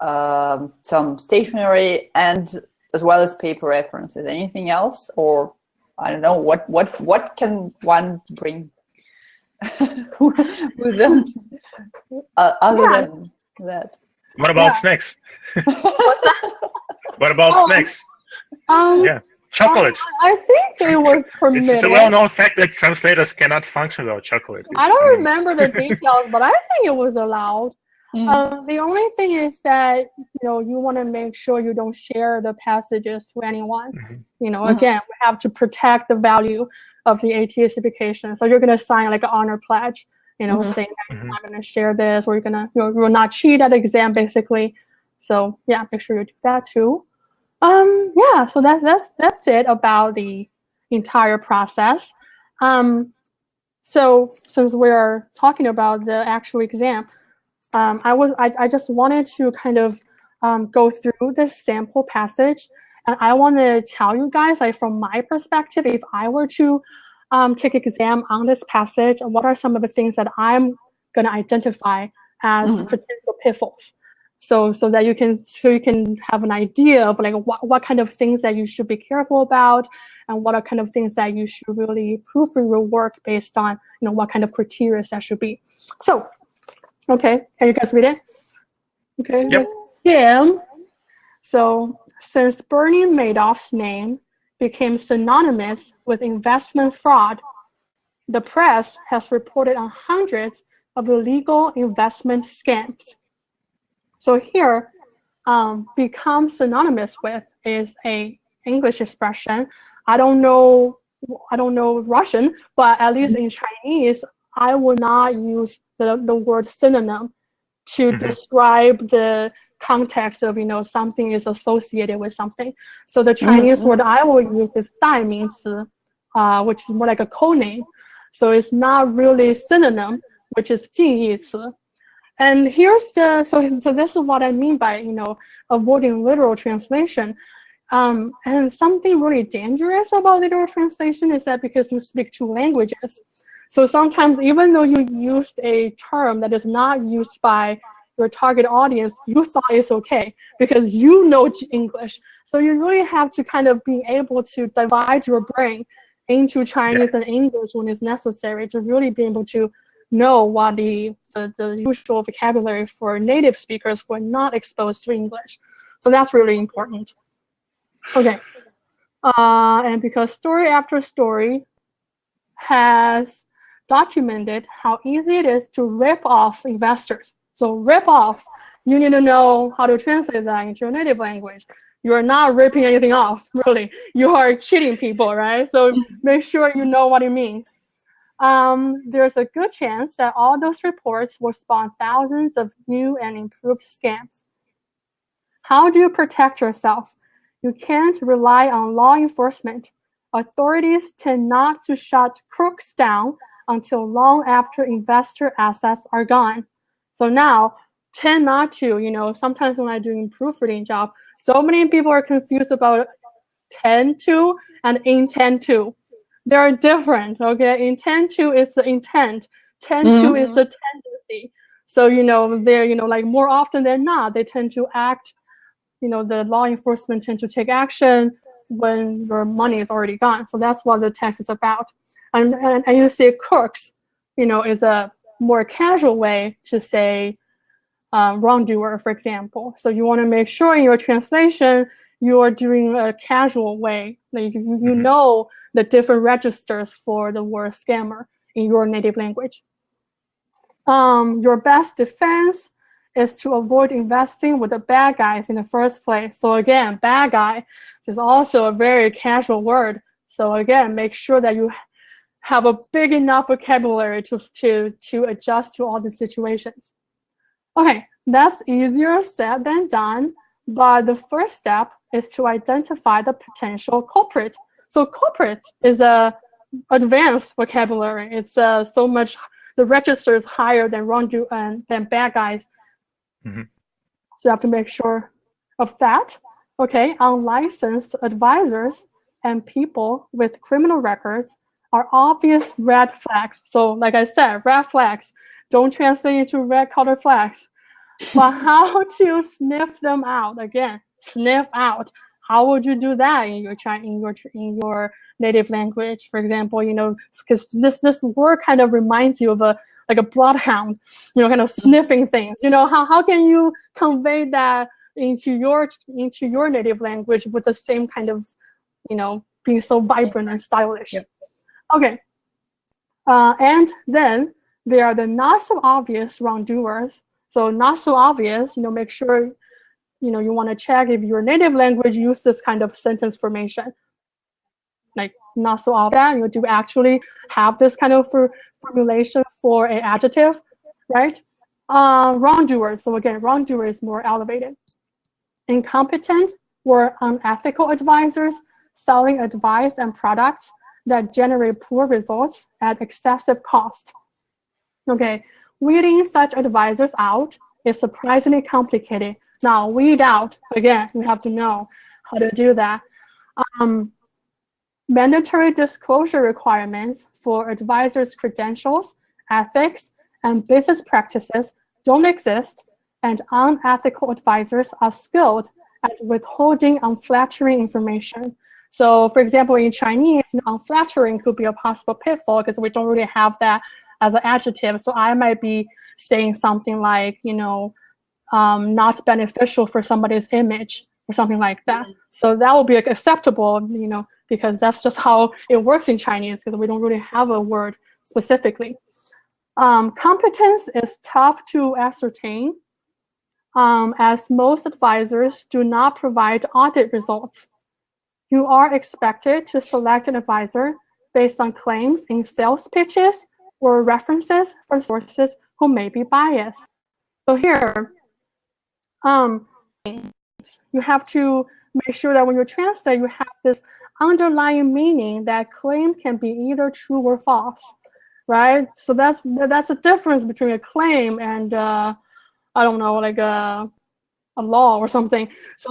some stationery and as well as paper references. Anything else, or I don't know what can one bring with them other than that? What about snacks? What about snacks? Chocolate. I think it was permitted. It's a well-known fact that translators cannot function without chocolate. I don't remember the details, but I think it was allowed. The only thing is that you want to make sure you don't share the passages to anyone. Again, we have to protect the value of the AT certification. So you're going to sign like an honor pledge, saying that you're not going to share this, or you're going to you will not cheat at the exam, basically. So yeah, make sure you do that too. So that's it about the entire process. So since we're talking about the actual exam, I just wanted to kind of go through this sample passage, and I want to tell you guys, from my perspective, if I were to take an exam on this passage, what are some of the things that I'm going to identify as potential pitfalls. So that you can have an idea of what kind of things that you should be careful about, and what are kind of things that you should really proofread your work based on what kind of criteria that should be. So, okay, can you guys read it? Okay. Yep. Jim. So since Bernie Madoff's name became synonymous with investment fraud, the press has reported on hundreds of illegal investment scams. So here, become synonymous with is a English expression. I don't know Russian, but at least in Chinese, I will not use the word synonym to describe the context of, something is associated with something. So the Chinese word I will use is 代名词, which is more like a codename. So it's not really synonym, which is 近义词. And here's so this is what I mean by, avoiding literal translation. And something really dangerous about literal translation is that because you speak two languages, so sometimes even though you used a term that is not used by your target audience, you thought it's okay because you know English. So you really have to kind of be able to divide your brain into Chinese and English when it's necessary to really be able to know what the usual vocabulary for native speakers who are not exposed to English. So that's really important. Okay, and because story after story has documented how easy it is to rip off investors. So rip off, you need to know how to translate that into your native language. You are not ripping anything off, really. You are cheating people, right? So make sure you know what it means. There's a good chance that all those reports will spawn thousands of new and improved scams. How do you protect yourself? You can't rely on law enforcement. Authorities tend not to shut crooks down until long after investor assets are gone. So now, tend not to, sometimes when I'm doing proofreading job, so many people are confused about tend to and intend to. They are different, okay? Intend to is the intent. Tend to is the tendency. So, they're, like more often than not, they tend to act, the law enforcement tend to take action when your money is already gone. So that's what the text is about. And you see crooks, is a more casual way to say wrongdoer, for example. So you want to make sure in your translation, you are doing a casual way. Like you know the different registers for the word scammer in your native language. Your best defense is to avoid investing with the bad guys in the first place. So again, bad guy is also a very casual word. So again, make sure that you have a big enough vocabulary to adjust to all the situations. Okay, that's easier said than done, but the first step is to identify the potential culprit. So culprit is a advanced vocabulary. It's so much, the register is higher than wrongdoer and than bad guys. So you have to make sure of that. Okay, unlicensed advisors and people with criminal records are obvious red flags. So like I said, red flags don't translate into red color flags. But how to sniff them out? Again, sniff out. How would you do that in your native language? For example, because this word kind of reminds you of a bloodhound, kind of sniffing things. How can you convey that into your native language with the same kind of, being so vibrant and stylish? Yep. Okay. And then there are the not so obvious wrongdoers. So not so obvious, make sure, you want to check if your native language uses this kind of sentence formation. Like not so obvious, do you actually have this kind of formulation for an adjective, right? Wrongdoers. So again, wrongdoer is more elevated. Incompetent or unethical advisors selling advice and products that generate poor results at excessive cost. Okay, weeding such advisors out is surprisingly complicated. Now, weed out, again, you have to know how to do that. Mandatory disclosure requirements for advisors' credentials, ethics, and business practices don't exist, and unethical advisors are skilled at withholding unflattering information. So, for example, in Chinese, unflattering could be a possible pitfall because we don't really have that as an adjective. So I might be saying something like, not beneficial for somebody's image or something like that. So that will be acceptable, because that's just how it works in Chinese because we don't really have a word specifically. Competence is tough to ascertain as most advisors do not provide audit results. you are expected to select an advisor based on claims in sales pitches or references from sources who may be biased. So here, you have to make sure that when you translate, you have this underlying meaning that claim can be either true or false, right? So that's a difference between a claim and I don't know, like a law or something. So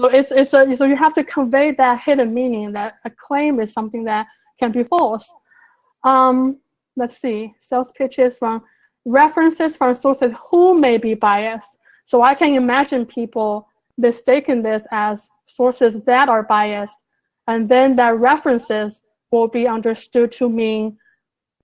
so you have to convey that hidden meaning that a claim is something that can be false. Let's see, sales pitches from references from sources who may be biased. So I can imagine people mistaking this as sources that are biased, and then that references will be understood to mean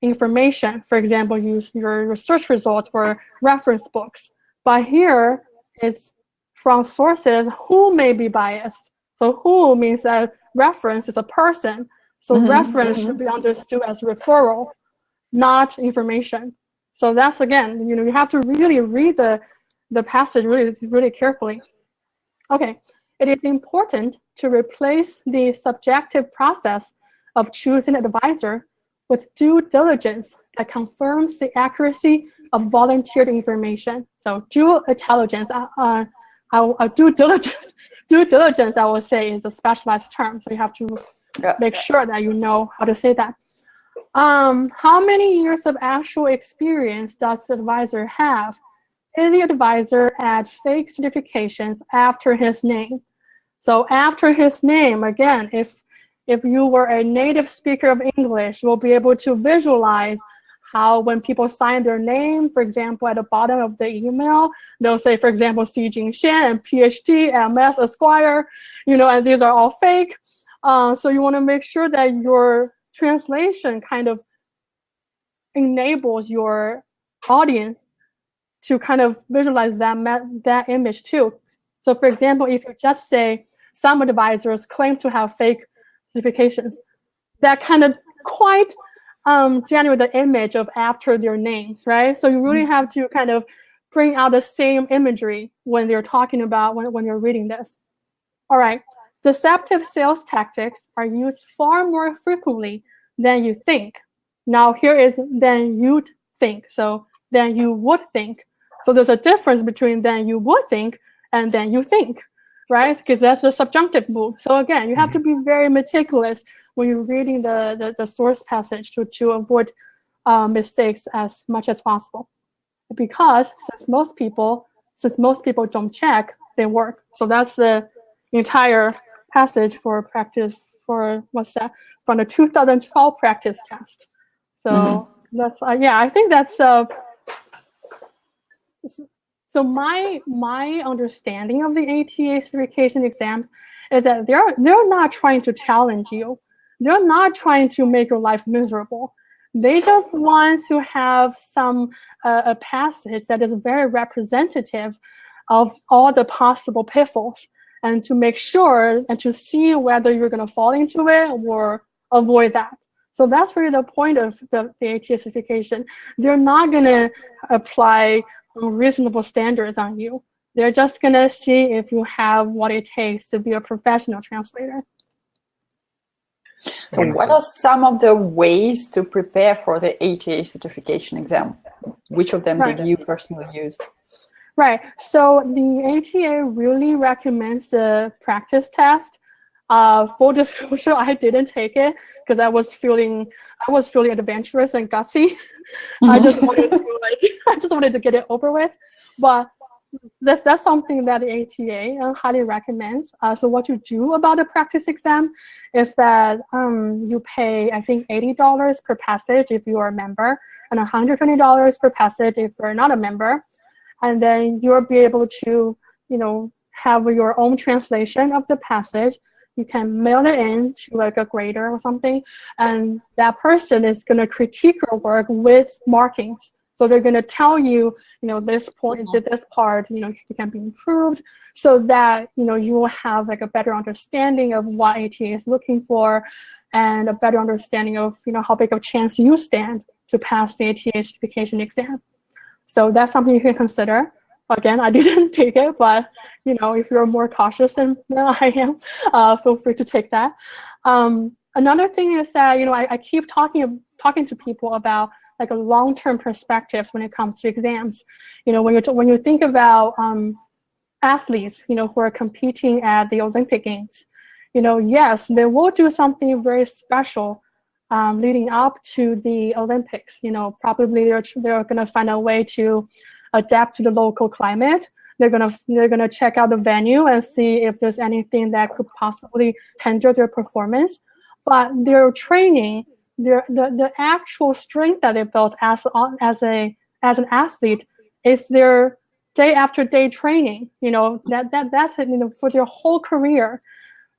information. For example, use your search results or reference books. But here, it's from sources who may be biased. So who means that reference is a person. So reference should be understood as referral, not information. So that's, again, you have to really read the passage really carefully. Okay, it is important to replace the subjective process of choosing an advisor with due diligence that confirms the accuracy of volunteered information. So due diligence, due diligence, I will say, is a specialized term. So you have to make sure that you know how to say that. How many years of actual experience does the advisor have? Did the advisor add fake certifications after his name? So after his name, again, if you were a native speaker of English, you'll be able to visualize how when people sign their name, for example, at the bottom of the email, they'll say, for example, Sijin Xian and PhD, MS, Esquire, and these are all fake. So you want to make sure that your translation kind of enables your audience to kind of visualize that image too. So for example, if you just say some advisors claim to have fake certifications, that kind of quite generate the image of after their names, right? So you really have to kind of bring out the same imagery when they're talking about, when you're reading this. All right, deceptive sales tactics are used far more frequently than you think. Now here is than you'd think, so than you would think. So there's a difference between than you would think and than you think, right? Because that's the subjunctive mood. So again, you have to be very meticulous when you're reading the source passage to avoid mistakes as much as possible. Because since most people don't check, they work. So that's the entire passage for practice for what's that? From the 2012 practice test. So that's I think that's so my understanding of the ATA certification exam is that they're not trying to challenge you. They're not trying to make your life miserable. They just want to have a passage that is very representative of all the possible pitfalls, and to make sure and to see whether you're going to fall into it or avoid that. So that's really the point of the ATA certification. They're not going to apply reasonable standards on you. They're just going to see if you have what it takes to be a professional translator. So what are some of the ways to prepare for the ATA certification exam? Which of them did you personally use? Right. So the ATA really recommends the practice test. Full disclosure, I didn't take it because I was feeling adventurous and gutsy. I just wanted to get it over with. But that's something that the ATA highly recommends. So what you do about the practice exam is that you pay, I think, $80 per passage if you are a member, and $120 per passage if you're not a member. And then you'll be able to, have your own translation of the passage. You can mail it in to like a grader or something, and that person is going to critique your work with markings. So they're going to tell you, this point, this part, it can be improved, so that, you will have like a better understanding of what ATA is looking for, and a better understanding of, how big of a chance you stand to pass the ATA certification exam. So that's something you can consider. Again, I didn't take it, but if you're more cautious than I am, feel free to take that. Another thing is that, you know, I keep talking to people about like a long-term perspectives when it comes to exams. You know, when you think about athletes, you know, who are competing at the Olympic Games, you know, yes, they will do something very special leading up to the Olympics. You know, probably they're gonna find a way to adapt to the local climate. They're gonna check out the venue and see if there's anything that could possibly hinder their performance. But their training, the actual strength that they built as an athlete is their day after day training. You know, that's it, you know, for their whole career.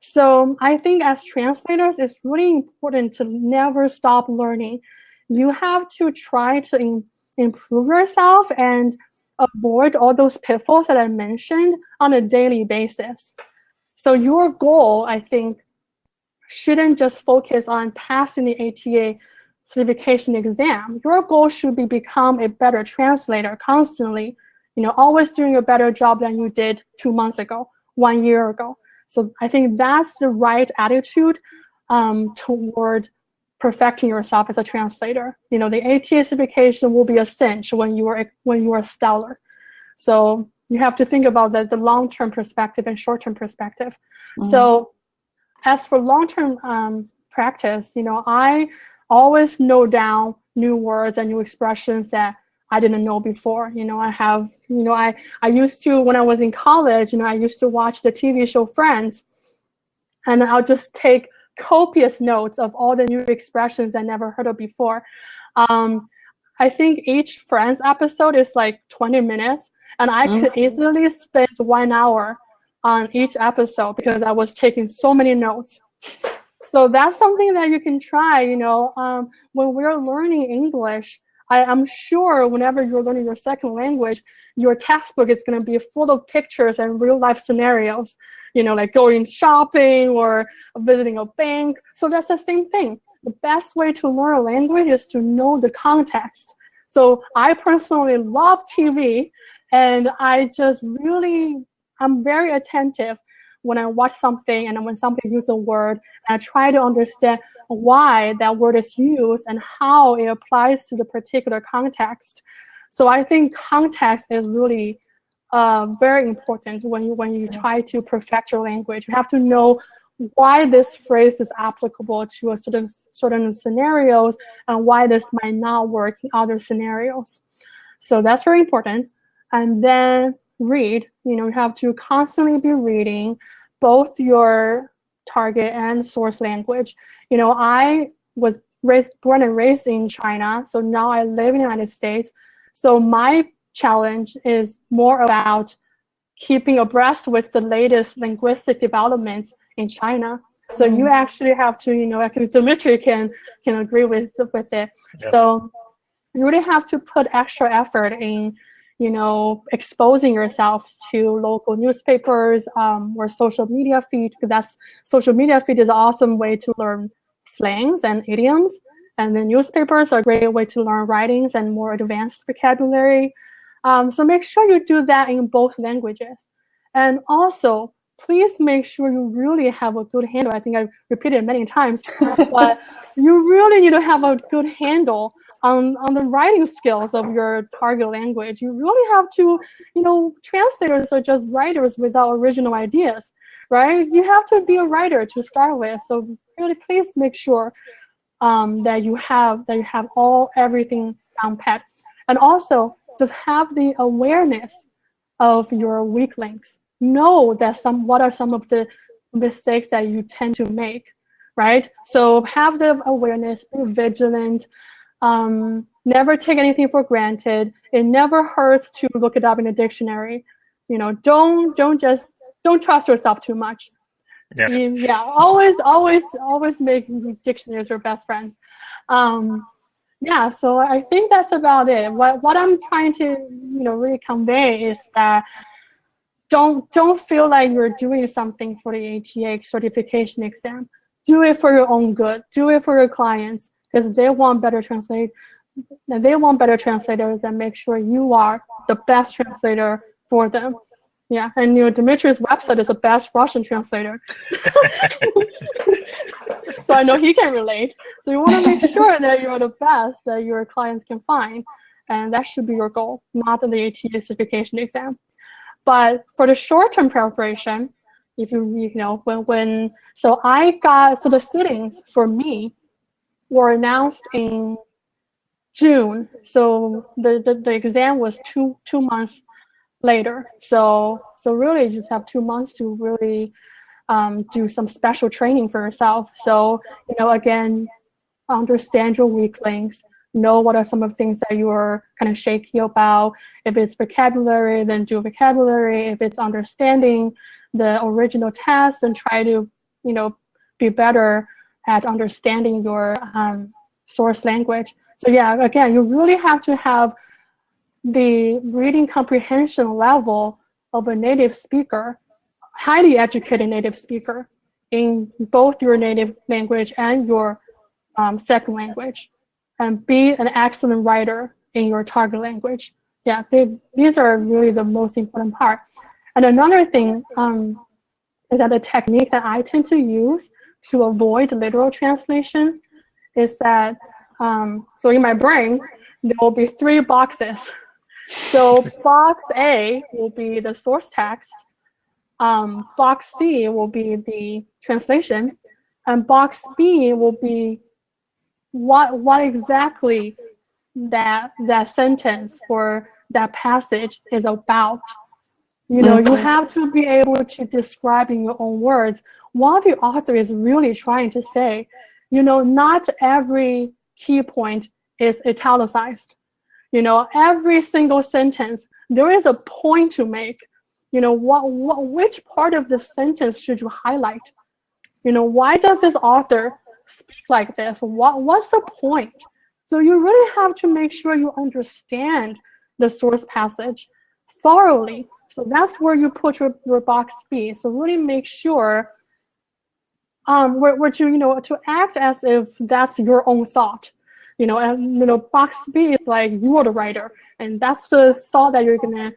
So I think as translators, it's really important to never stop learning. You have to try to improve yourself and avoid all those pitfalls that I mentioned on a daily basis. So your goal, I think, shouldn't just focus on passing the ATA certification exam. Your goal should be become a better translator constantly, you know, always doing a better job than you did 2 months ago, 1 year ago. So I think that's the right attitude toward perfecting yourself as a translator. You know, the ATA certification will be a cinch when you are stellar. So you have to think about the long-term perspective and short-term perspective. So as for long-term practice, you know, I always note down new words and new expressions that I didn't know before. You know, I used to, when I was in college, you know, I used to watch the TV show Friends, and I'll just take copious notes of all the new expressions I never heard of before. I think each Friends episode is like 20 minutes, and I could easily spend 1 hour on each episode because I was taking so many notes. So that's something that you can try, you know. When we're learning English, I'm sure whenever you're learning your second language, your textbook is going to be full of pictures and real life scenarios, you know, like going shopping or visiting a bank. So that's the same thing. The best way to learn a language is to know the context. So I personally love TV, and I'm very attentive when I watch something and when somebody uses a word, and I try to understand why that word is used and how it applies to the particular context. So I think context is really very important when you try to perfect your language. You have to know why this phrase is applicable to a certain scenarios and why this might not work in other scenarios. So that's very important. And then read, you know, you have to constantly be reading both your target and source language. You know, I was born and raised in China, so now I live in the United States. So my challenge is more about keeping abreast with the latest linguistic developments in China. So you actually have to, you know, I think Dimitri can agree with it. Yeah. So you really have to put extra effort in, you know, exposing yourself to local newspapers or social media feed, because social media feed is an awesome way to learn slangs and idioms. And the newspapers are a great way to learn writings and more advanced vocabulary. So make sure you do that in both languages. And also, please make sure you really have a good handle. I think I've repeated it many times, but you really need to have a good handle on the writing skills of your target language. You really have to, you know, translators are just writers without original ideas, right? You have to be a writer to start with. So really, please make sure that you have everything down pat, and also just have the awareness of your weak links. Know that what are some of the mistakes that you tend to make, right? So have the awareness, be vigilant, never take anything for granted. It never hurts to look it up in a dictionary. You know, don't trust yourself too much. Yeah, always make dictionaries your best friends. Yeah, so I think that's about it. What I'm trying to, you know, really convey is that don't feel like you're doing something for the ATA certification exam. Do it for your own good. Do it for your clients, because they want better translators, and make sure you are the best translator for them. Yeah, and Dimitri's website is the best Russian translator. So I know he can relate. So you want to make sure that you're the best that your clients can find. And that should be your goal, not the AT certification exam. But for the short-term preparation, if you know, so the sittings for me were announced in June. So the exam was two months later. So really you just have 2 months to really do some special training for yourself. So, again, understand your weak links, know what are some of the things that you are kind of shaky about. If it's vocabulary, then do vocabulary. If it's understanding the original test, then try to, be better at understanding your source language. So yeah, again, you really have to have the reading comprehension level of a native speaker, highly educated native speaker in both your native language and your second language, and be an excellent writer in your target language. Yeah, these are really the most important parts. And another thing is that the technique that I tend to use to avoid literal translation is that, so in my brain, there will be 3 boxes. So box A will be the source text, box C will be the translation, and box B will be what exactly that sentence or that passage is about. You have to be able to describe in your own words what the author is really trying to say. Not every key point is italicized. Every single sentence, there is a point to make. Which part of the sentence should you highlight? Why does this author speak like this? What's the point? So you really have to make sure you understand the source passage thoroughly. So that's where you put your box B. So really make sure to act as if that's your own thought. Box B is like you are the writer, and that's the thought that you're gonna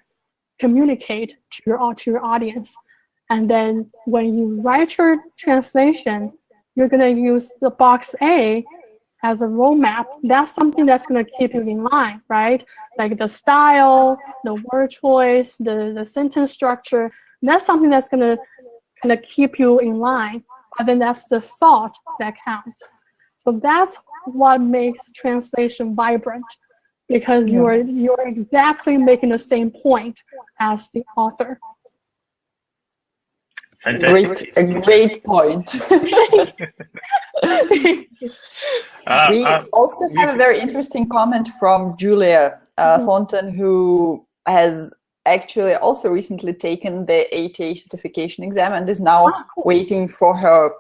communicate to your audience. And then when you write your translation, you're gonna use the box A as a roadmap. That's something that's gonna keep you in line, right? Like the style, the word choice, the sentence structure. That's something that's gonna kind of keep you in line. But then that's the thought that counts. So that's what makes translation vibrant, because you're exactly making the same point as the author. Fantastic. A great point. We also have a very interesting comment from Julia Thornton, who has actually also recently taken the ATA certification exam and is now waiting for her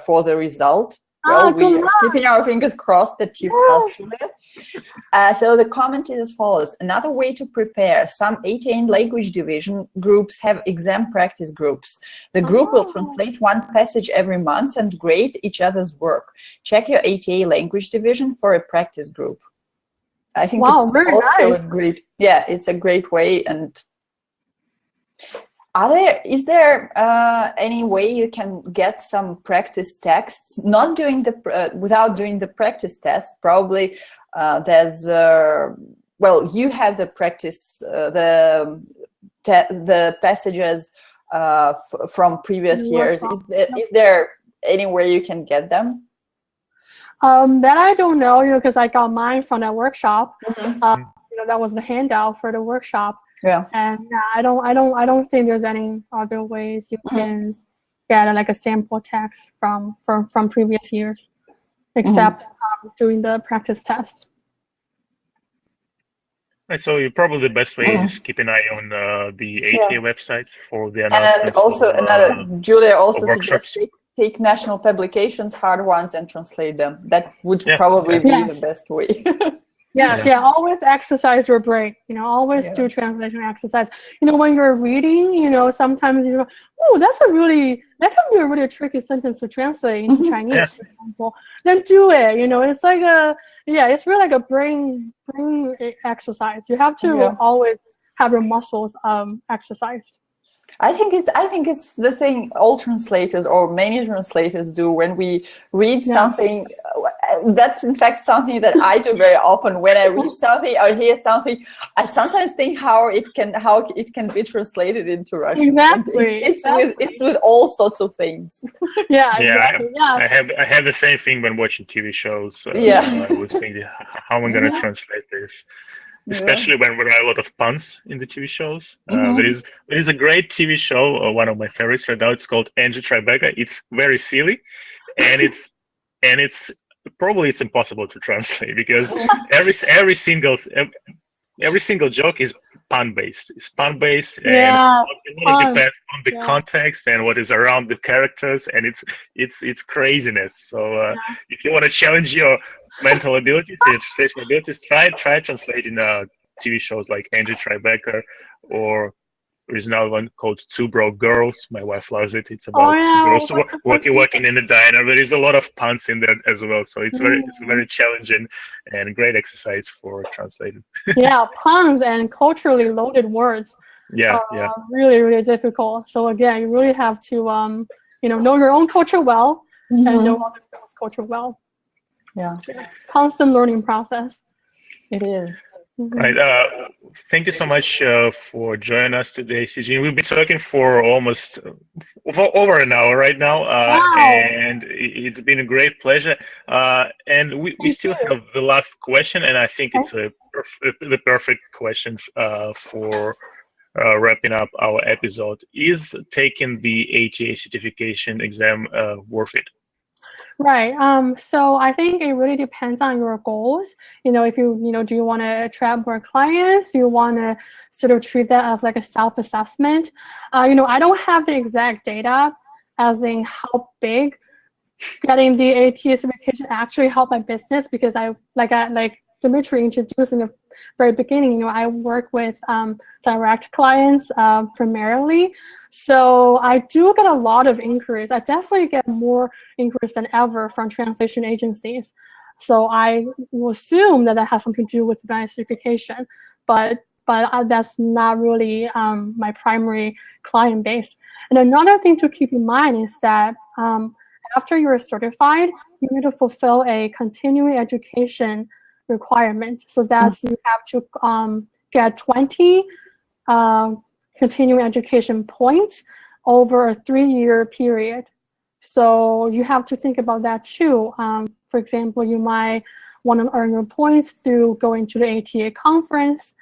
for the result. Well, we are keeping our fingers crossed that you passed, Julia. So the comment is as follows. Another way to prepare: some ATA and language division groups have exam practice groups. The group will translate one passage every month and grade each other's work. Check your ATA language division for a practice group. I think it's also nice. It's a great way. And is there any way you can get some practice texts, not doing without doing the practice test? Probably there's you have the practice the passages from previous years. Is there any way you can get them? That I don't know, because I got mine from that workshop. That was the handout for the workshop. Yeah, and I don't think there's any other ways you can get like a sample text from previous years, except doing the practice test. Right, so probably the best way is keep an eye on the ATA website for the announcements. And also, Julia also suggests take national publications, hard ones, and translate them. That would probably be the best way. Always exercise your brain. Always do translation exercise. When you're reading, sometimes oh, that can be a really tricky sentence to translate into Chinese, for example. Then do it. It's like it's really like a brain exercise. You have to always have your muscles exercised. I think it's the thing all translators or many translators do when we read something. That's in fact something that I do very often. When I read something or hear something, I sometimes think how it can be translated into Russian. Exactly. It's with all sorts of things. Yeah. Yeah, Exactly. I have the same thing when watching TV shows. I was thinking, how am I going to translate this? Especially when there are a lot of puns in the TV shows. There is a great TV show, one of my favorites right now. It's called Angie Tribeca. It's very silly, and it's probably it's impossible to translate because every single joke is pun based. It's pun based, and it depends on the context and what is around the characters, and it's craziness. So if you want to challenge your mental abilities, your translation abilities, try translating TV shows like Angie Tribeca, or there's another one called Two Broke Girls. My wife loves it. It's about two girls working in a diner. There is a lot of puns in there as well, so it's very challenging and great exercise for translators. Yeah, puns and culturally loaded words. Really, really difficult. So again, you really have to know your own culture well and know other people's culture well. Yeah, constant learning process. It is. Right. Thank you so much for joining us today, Sijin. We've been talking for almost over an hour right now, and it's been a great pleasure. And we still have the last question, and I think it's the perfect question for wrapping up our episode. Is taking the ATA certification exam worth it? Right. So I think it really depends on your goals. If you do you want to attract more clients? Do you want to sort of treat that as like a self-assessment? I don't have the exact data as in how big getting the ATA certification actually helped my business, because I like Dmitry introduced in the very beginning, I work with direct clients primarily. So I do get a lot of inquiries. I definitely get more inquiries than ever from translation agencies. So I will assume that has something to do with my certification, but that's not really my primary client base. And another thing to keep in mind is that after you're certified, you need to fulfill a continuing education requirement. So that's you have to get 20 continuing education points over a 3-year period. So you have to think about that too. For example, you might want to earn your points through going to the ATA conference.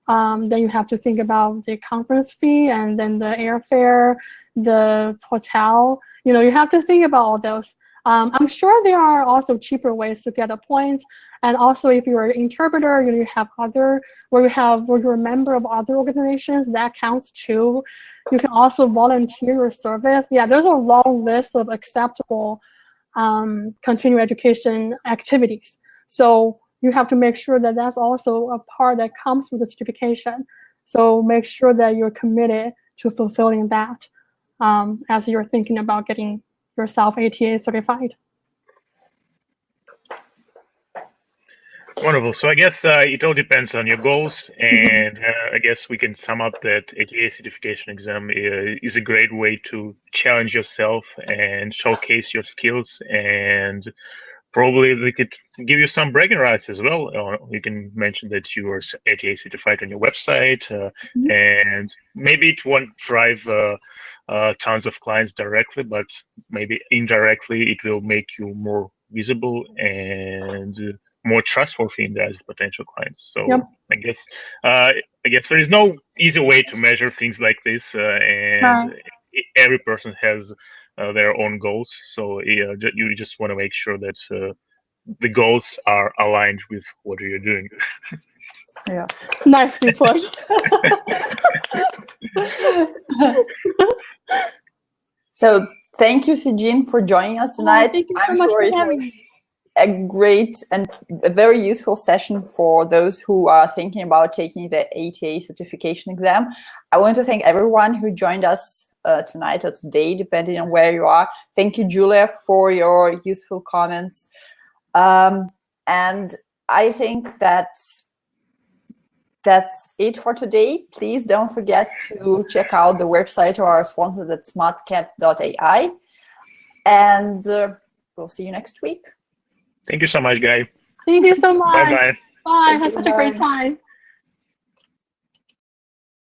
Then you have to think about the conference fee and then the airfare, the hotel. You have to think about all those. I'm sure there are also cheaper ways to get the points. And also, if you're an interpreter, you have where you're a member of other organizations, that counts too. You can also volunteer your service. Yeah, there's a long list of acceptable continuing education activities. So you have to make sure that that's also a part that comes with the certification. So make sure that you're committed to fulfilling that as you're thinking about getting yourself ATA certified. Wonderful. So I guess it all depends on your goals, and I guess we can sum up that ATA certification exam is a great way to challenge yourself and showcase your skills, and probably they could give you some bragging rights as well. You can mention that you are ATA certified on your website, and maybe it won't drive tons of clients directly, but maybe indirectly it will make you more visible and more trustworthy in that potential clients. So I guess there is no easy way to measure things like this, and every person has their own goals. So you just want to make sure that the goals are aligned with what you're doing. Yeah, nicely put. So thank you, Sijin, for joining us tonight. I'm sure it was a great and a very useful session for those who are thinking about taking the ATA certification exam. I want to thank everyone who joined us tonight or today, depending on where you are. Thank you, Julia, for your useful comments. And I think that that's it for today. Please don't forget to check out the website of our sponsors at smartcat.ai. And we'll see you next week. Thank you so much, Guy. Thank you so much. Bye-bye. Bye. Had such a great time.